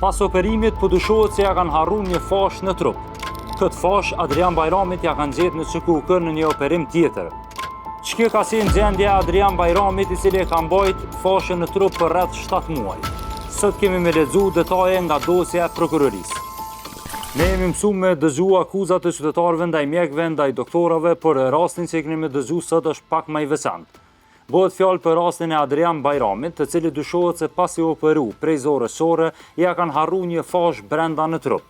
Pas operimit po dyshohet se ja kanë harruar një fash në trup. Këtë fash Adrian Bajramit ja kanë gjetur në CKK në një operim tjetër. Ç'kjo ka qenë gjendja e Adrian Bajramit, i cili e ka mbajt fashën në trup për rreth 7 muaj. Sot kemi me lexu detaje nga dosja e prokurorisë. Ne jemi mësuar me dëgju akuzat të qytetarëve ndaj mjekëve, ndaj doktorave, por rastin që kemi me dëgju sot është pak më i veçantë. Bëhet fjalë për rastin e Adrian Bajramit, të cili dyshohet se pasi u operu prej zorës sore, ja kanë harruar një fash brenda në trup.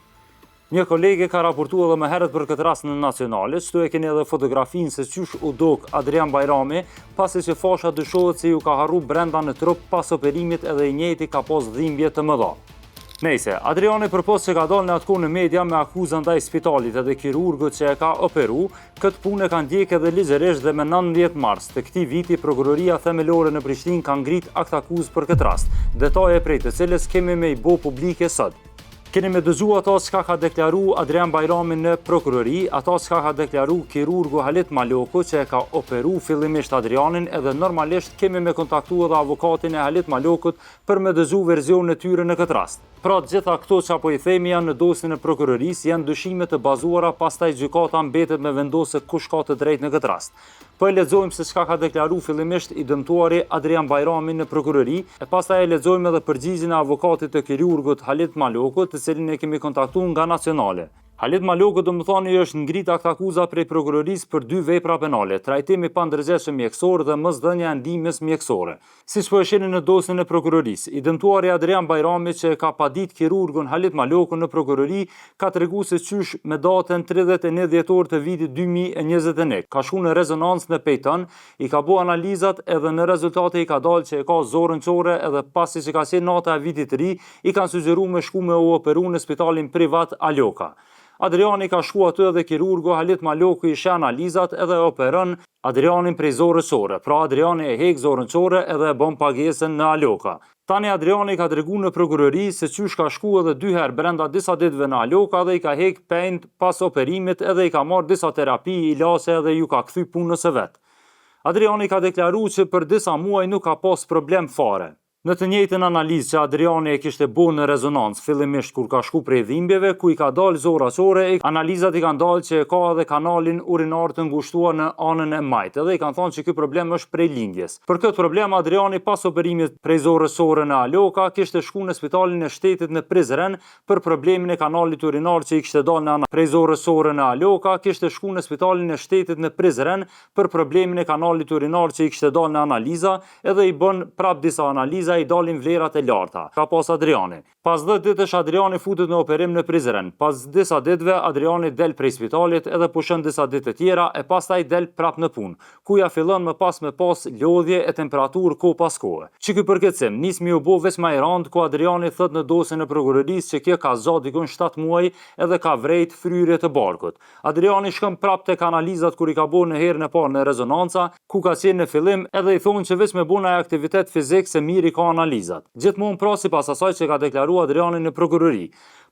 Një kolege ka raportuar edhe më herët për këtë rast në Nacionalit, këtu e keni edhe fotografinë se çysh u dok Adrian Bajrami, pasi që fasha dyshohet se ju ka harruar brenda në trup pas operimit, edhe i njëjti ka pas dhimbje të mëdha. Nejse, Adriani përpos që ka dalë në atëkohë në media me akuzën ndaj spitalit edhe kirurgut që e ka operu, këtë punë e kanë ndjekë edhe ligjërisht dhe me 19 mars të këtij viti prokuroria themelore në Prishtinë ka ngrit akt akuzë për këtë rast, detaje prej të cilës kemi me i bë publike sot. Keni me dëgju ata çka ka deklaru Adrian Bajrami në prokurori, ata çka ka deklaru kirurgu Halit Maloku që e ka operu fillimisht Adrianin, edhe normalisht kemi me kontaktu edhe avokatin e Halit Malokut për me dëgju versionin e tyre në këtë rast. Pra gjitha këto që apo i themi janë në dosjen e prokurorisë, janë dyshime të bazuara, pastaj gjykata mbetet me vendosë kush ka të drejtë në këtë rast. Po e lexojmë se çka ka deklaruar fillimisht i dëmtuari Adrian Bajrami në prokurori, e pastaj e lexojmë edhe përgjigjen e avokatit të kirurgut Halit Malokut, të cilin e kemi kontaktuar nga Nacionale. Halit Maloku domethënë është ngrit akt akuza prej prokurorisë për 2 vepra penale, trajtimi pa ndërgjegjësim mjekësor dhe mosdhënia e ndihmës mjekësore. Siç po e shihni në dosjen e prokurorisë, i dëmtuari Adrian Bajrami që ka padit kirurgun Halit Maloku në prokurori ka treguar se çysh me datën 31 dhjetor të vitit 2021 ka shkuar në rezonancë në Pejton, i ka bërë analizat edhe në rezultate i ka dalë që e ka zorën çore, edhe pasi që ka qenë nata e vitit të ri, i kanë sugjeruar me shku me u operu në spitalin privat Aloka. Adriani ka shku aty edhe kirurgu Halit Maloku i sheh analizat edhe operon Adrianin prej zorës sore. Pra Adriani e hek zorën çore edhe e bën pagesën në Aloka. Tani Adriani ka treguar në prokurori se çysh ka shku edhe 2 herë brenda disa ditëve në Aloka dhe i ka hek pend pas operimit, edhe i ka marrë disa terapi, ilaçe edhe ju ka kthy punës së vet. Adriani ka deklaruar që për disa muaj nuk ka pas problem fare. Në të njëjtën analizë që Adriani e kishte bërë në rezonancë fillimisht kur ka shku prej dhimbjeve, ku i ka dalë zora çore, analizat i kanë dalë që e ka edhe kanalin urinar të ngushtuar në anën e majtë, edhe i kanë thonë që ky problem është prej lindjes. Për këtë problem Adriani pas operimit prej zorës sore në Aloka kishte shku në spitalin e shtetit në Prizren për problemin e kanalit urinar që i kishte dalë në anë prej zorës sore në Aloka, kishte shku në spitalin e shtetit në Prizren për problemin e kanalit urinar që i kishte dalë në analiza, edhe i bën prap disa analiza i dalin vlerat e larta. Ka pas Adriani. Pas 10 ditësh Adriani futet në operim në Prizren. Pas disa ditëve Adriani del prej spitalit edhe pushon disa ditë të tjera e pastaj del prap në punë, ku ja fillon me pas lodhje e temperaturë kohë pas kohe. Çiky përkëtsim nis mi u bë veç më i rand, ku Adriani thot në dosjen e prokurorisë që kjo ka zot dikon 7 muaj edhe ka vrejt fryrje të barkut. Adriani shkon prap tek analizat kur i ka bërë në herën e parë në rezonanca, ku ka qenë në fillim edhe i thonë që veç me buna aktivitet fizik se mirë ka analizat. Gjithmonë pra sipas asaj që ka deklaruar Adriani në prokurori.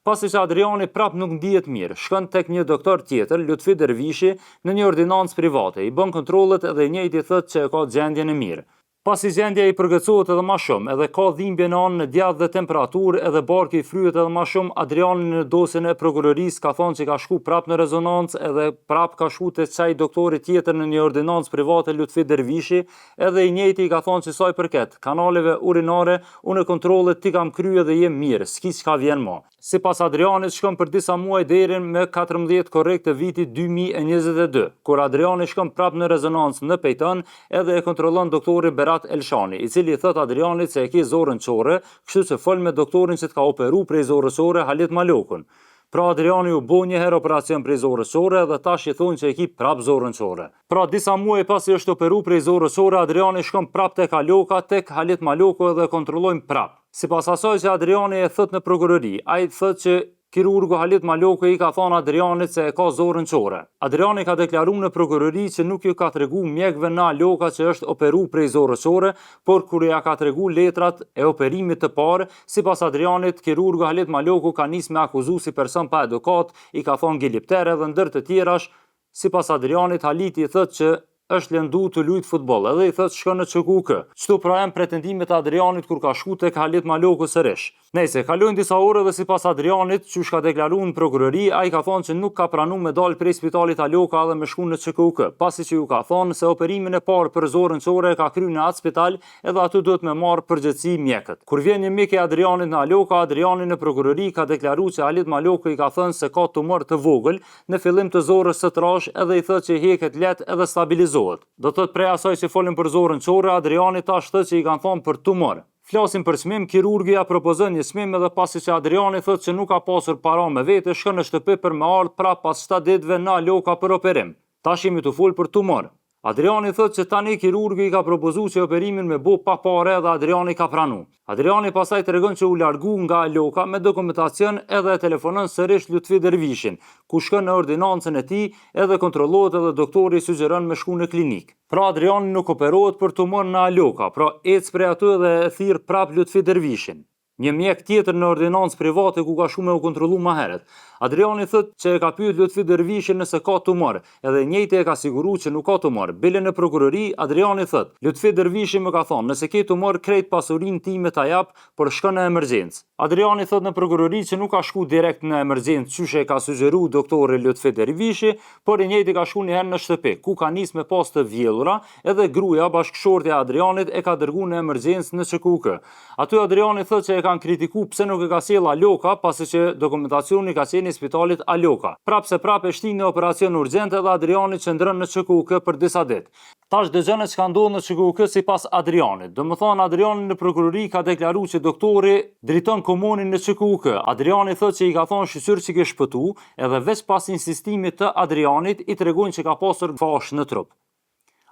Pasi që Adriani prap nuk ndihet mirë, shkon tek një doktor tjetër, Lutfi Dervishi, në një ordinancë private, i bën kontrollet edhe i njëjti thotë që ka gjendjen e mirë. Pasi gjendja i përgëcohet edhe më shumë, edhe ka dhimbje në anën e djathtë dhe temperaturë, edhe barku i fryhet edhe më shumë, Adriani në dosjen e prokurorisë ka thonë që ka shku prap në rezonancë, edhe prap ka shku te çaj doktori tjetër në një ordinancë private Lutfi Dervishi, edhe i njëjti i ka thonë që sa i përket kanaleve urinare, unë kontrollet ti kam kryer dhe jem mirë, s'ki çka vjen më. Sipas Adrianit shkon për disa muaj deri në 14 korrekt të vitit 2022, kur Adriani shkon prap në rezonancë në Pejton edhe e kontrollon doktori Berat Elshani, i cili thot Adrianit se e ke zorën çore, kështu që fol me doktorin që të ka operu prej zorës sore Halit Malokun. Pra Adriani u bë një herë operacion prej zorës sore dhe tash i thonë që e ki prap zorën çore. Pra disa muaj pasi është operu prej zorës sore, Adriani shkon prap tek Aloka, tek Halit Maloku dhe kontrollojnë prap. Sipas asaj që Adriani e thot në prokurori, ai thot që kirurgu Halit Maloku i ka thonë Adrianit se e ka zorën çore. Adriani ka deklaruar në prokurori që nuk ju ka treguar mjekëve në Aloka që është operu prej zorës sore, por kur ja ka treguar letrat e operimit të parë, sipas Adrianit, kirurgu Halit Maloku ka nisë me akuzu si person pa edukat, i ka thonë gilipter edhe ndër të tjerash. Sipas Adrianit, Haliti thotë që është lëndu të luajë futboll, edhe i thotë shkon në CKUK. Çto pra janë pretendimet e Adrianit kur ka shku tek Halit Maloku sërish. Nëse kalojnë disa orë dhe sipas Adrianit, çush ka deklaruar në prokurori, ai ka thonë se nuk ka pranuar me dal prej spitalit Aloka dhe me shku në CKUK, pasi që ju ka thonë se operimin e parë për zorën çore ka kryer në atë spital, edhe aty duhet me marr përgjegjësi mjekët. Kur vjen një mjek i Adrianit në Aloka, Adriani në prokurori ka deklaruar se Halit Maloku i ka thënë se ka tumor të vogël në fillim të zorës së trash, edhe i thotë që heket lehtë edhe stabilizohet. Do thotë prej asaj që folën për zorën çore, Adriani tash thotë që i kanë thonë për tumor. Flasim për çmim, kirurgi ja propozon një çmim edhe pasi që Adriani thotë që nuk ka pasur para me vete, shkon në shtëpi për me ardh prapë pas 7 ditëve në Aloka për operim. Tash jemi të fol për tumor. Adriani thotë që tani kirurgi i ka propozuar që operimin me bë pa parë dhe Adriani ka pranuar. Adriani pastaj tregon që u largu nga Aloka me dokumentacion edhe telefonon sërish Lutfi Dervishin, ku shkon në ordinancën e tij edhe kontrollohet edhe doktori sugjeron me shku në klinik. Pra Adriani nuk operohet për tumor në Aloka, pra ec prej aty dhe e thirr prap Lutfi Dervishin. Një mjek tjetër në ordinancë private ku ka shku me u kontrollu më herët. Adriani thotë që e ka pyet Lutfi Dervishin nëse ka tumor, edhe njëjti e ka siguruar që nuk ka tumor. Bile në prokurori, Adriani thotë, Lutfi Dervishi më ka thonë, nëse ke tumor, krejt pasurinë time ta jap, por shkon në emergjencë. Adriani thotë në prokurori që nuk ka shku direkt në emergjencë, çush e ka sugjeruar doktori Lutfi Dervishi, por i njëjti ka shku një herë në shtëpi, ku ka nis me pas të vjellura, edhe gruaja bashkëshortja e Adrianit e ka dërguar në emergjencë në CKUK. Aty Adriani thotë që e kanë kritikuar pse nuk e ka sjell Aloka, pasi që dokumentacioni ka qenë në spitalit Aloka. Prapë e shtin në operacion urgjent edhe Adriani qëndron në CKUK për disa ditë. Tash dëgjoni çka ndodh në CKUK sipas Adrianit. Domethënë Adriani në prokurori ka deklaruar që doktori drejton komunin në CKUK. Adriani thotë që i ka thonë shqyr që ke shpëtu, edhe veç pas insistimit të Adrianit i tregojnë që ka pasur fash në trup.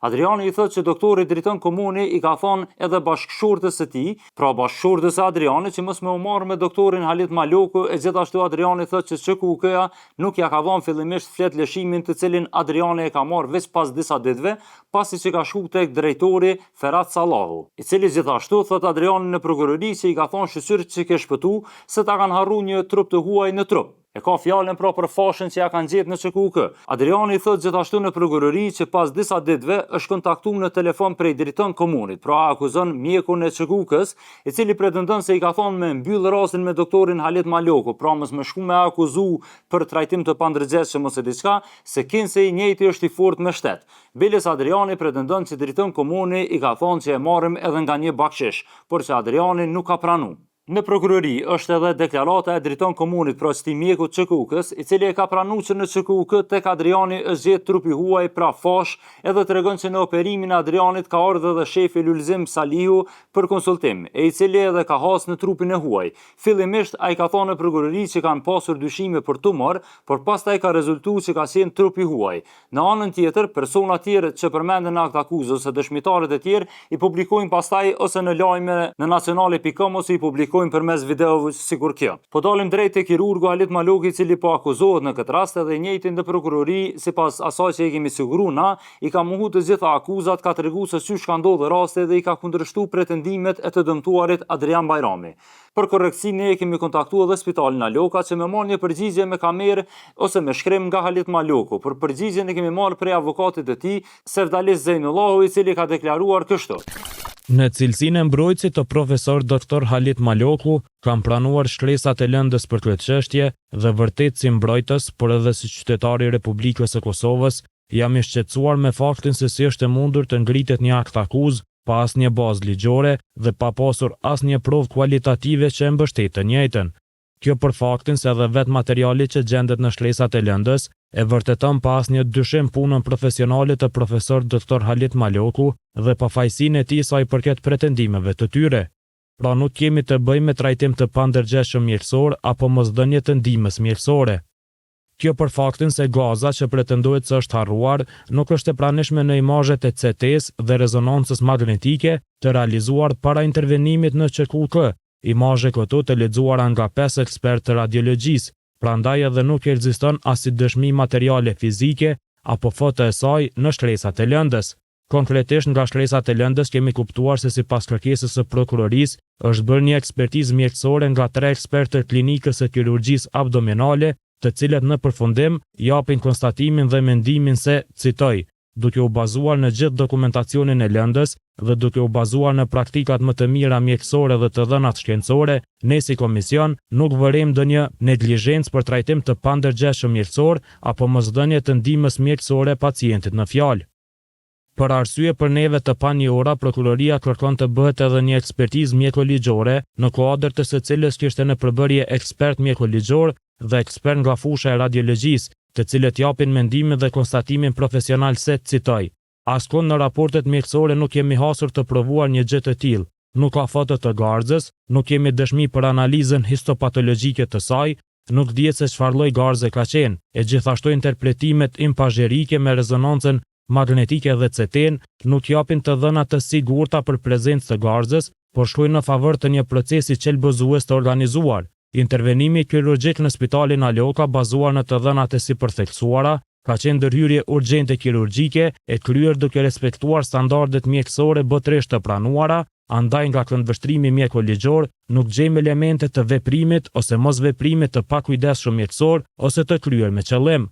Adriani i thotë që doktori drejton komuni i ka thonë edhe bashkëshortës së tij, pra bashkëshortës së Adrianit, që mos më u marrë me doktorin Halit Maloku, e gjithashtu Adriani thotë që CKUK-ja nuk ja ka dhënë fillimisht flet lëshimin të cilin Adriani e ka marrë veç pas disa ditëve, pasi që ka shku tek drejtori Ferhat Sallahu, i cili gjithashtu thotë Adriani në prokurori që i ka thonë shqyr që ke shpëtu, se ta kanë harruar një trup të huaj në trup. E ka fjalën pra për fashën që ja kanë gjetë në CKUK. Adriani thotë gjithashtu në prokurori që pas disa ditëve është kontaktuar në telefon prej drejton komunit, pra akuzon mjekun e CKUK-s, i cili pretendon se i ka thonë me mbyll rastin me doktorin Halit Maloku, pra mos më shku me akuzu për trajtim të pandërgjegjshëm ose diçka, se kinse i njëjti është i fortë me shtet. Biles Adriani pretendon që drejton komuni i ka thonë që e marrim edhe nga një bakshish, por që Adriani nuk ka pranuar. Në prokurori është edhe deklarata e drejton komunit pra sti mjeku CKUK-s, i cili e ka pranuar që në CKUK tek Adriani është gjetë trupi huaj pra fash, edhe tregon që në operimin e Adrianit ka ardhur edhe shefi Lulzim Salihu për konsultim, e i cili edhe ka has në trupin e huaj. Fillimisht ai ka thonë në prokurori që kanë pasur dyshime për tumor, por pastaj ka rezultuar që ka qenë trupi huaj. Në anën tjetër, persona tjerë që përmenden në akt akuzë ose dëshmitarët e tjerë i publikojnë pastaj ose në lajme në nacionale.com ose i publikojnë përmes videove sikur kjo. Po dalim drejt te kirurgu Halit Maloku, i cili po akuzohet në këtë rast, edhe njëjti në prokurori sipas asaj që e kemi siguruar na, i ka mohu të gjitha akuzat, ka treguar se si ka ndodhur rasti dhe i ka kundërshtuar pretendimet e të dëmtuarit Adrian Bajrami. Për korrektësi ne e kemi kontaktuar edhe spitalin Aloka që më marrë një përgjigje me kamerë ose me shkrim nga Halit Maloku. Për përgjigjen e kemi marrë prej avokatit të tij, Sevdalis Zejnullahu, i cili ka deklaruar kështu. Në cilësinë e mbrojtësit të profesor Dr. Halit Maloku, kam pranuar shkresat e lëndës për këtë çështje dhe vërtet si mbrojtës, por edhe si qytetari i Republikës së Kosovës, jam i shqetësuar me faktin se si është e mundur të ngritet një akt akuzë pa asnjë bazë ligjore dhe pa pasur asnjë provë kualitative që e mbështet të njëjtën. Kjo për faktin se edhe vetë materiali që gjendet në shkresat e lëndës e vërteton pa asnjë dyshim punën profesionale të profesor Dr. Halit Maloku dhe pafajësinë e tij sa i përket pretendimeve të tyre. Pra nuk kemi të bëjmë me trajtim të pandërgjegjshëm mjekësor apo mosdhënie të ndihmës mjekësore. Kjo për faktin se gaza që pretendohet se është harruar nuk është e pranishme në imazhet e CT-s dhe rezonancës magnetike të realizuar para intervenimit në CKUK, imazhe këto të lexuara nga 5 ekspertë të radiologjisë, prandaj edhe nuk ekziston as dëshmi materiale fizike apo foto e saj në shkresat e lëndës. Konkretisht nga shkresat e lëndës kemi kuptuar se sipas kërkesës së prokurorisë është bërë një ekspertizë mjekësore nga 3 ekspertë të klinikës së kirurgjisë abdominale, të cilët në përfundim japin konstatimin dhe mendimin se, citoj, duke u bazuar në gjithë dokumentacionin e lëndës dhe duke u bazuar në praktikat më të mira mjekësore dhe të dhënat shkencore, ne si komision nuk vërim ndonjë neglizhencë për trajtim të pandërgjeshëm mjekësor apo mosdhënie të ndihmës mjekësore pacientit në fjalë. Për arsye për neve të panjohura, prokuroria kërkon të bëhet edhe një ekspertizë mjeko-ligjore, në kuadër të së cilës kishte në përbërje ekspert mjeko-ligjor dhe ekspert nga fusha e radiologjisë, të cilët japin mendimin dhe konstatimin profesional se, citoj, askund në raportet mjekësore nuk kemi hasur të provuar një gjë të tillë, nuk ka foto të garzës, nuk kemi dëshmi për analizën histopatologjike të saj, nuk dihet se çfarë lloj garze ka qenë, e gjithashtu interpretimet impazherike me rezonancën magnetike dhe CT-n nuk japin të dhëna të sigurta për prezencë të garzës, por shkojnë në favor të një procesi qelbëzues të organizuar. Intervenimi kirurgjik në spitalin Aloka bazuar në të dhënat e sipërtheksuara ka qenë ndërhyrje urgjente kirurgjike e kryer duke respektuar standardet mjekësore botërisht të pranuara, andaj nga këndvështrimi mjeko-ligjor nuk gjejmë elemente të veprimit ose mosveprimit të pakujdesshëm mjekësor ose të kryer me qëllim.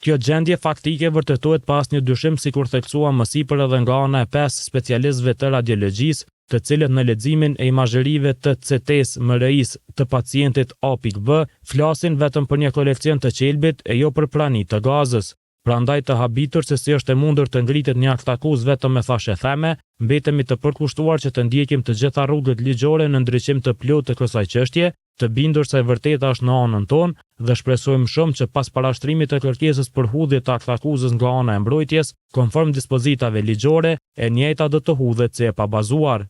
Kjo gjendje faktike vërtetohet pas një dyshim sikur theksua më sipër edhe nga ana e 5 specialistëve të radiologjisë, të cilët në leximin e imazherive të CT-s MRI-s të pacientit A.B flasin vetëm për një koleksion të qelbit e jo për prani të gazës. Prandaj të habitur se si është e mundur të ngritet një akt akuz vetëm me thashe theme, mbetemi të përkushtuar që të ndjekim të gjitha rrugët ligjore në ndryqim të plotë të kësaj çështje, të bindur se e vërteta është në anën tonë dhe shpresojmë shumë që pas parashtrimit të kërkesës për hudhje të akt akuzës nga ana e mbrojtjes, konform dispozitave ligjore, e njëjta do të hudhet si e pabazuar.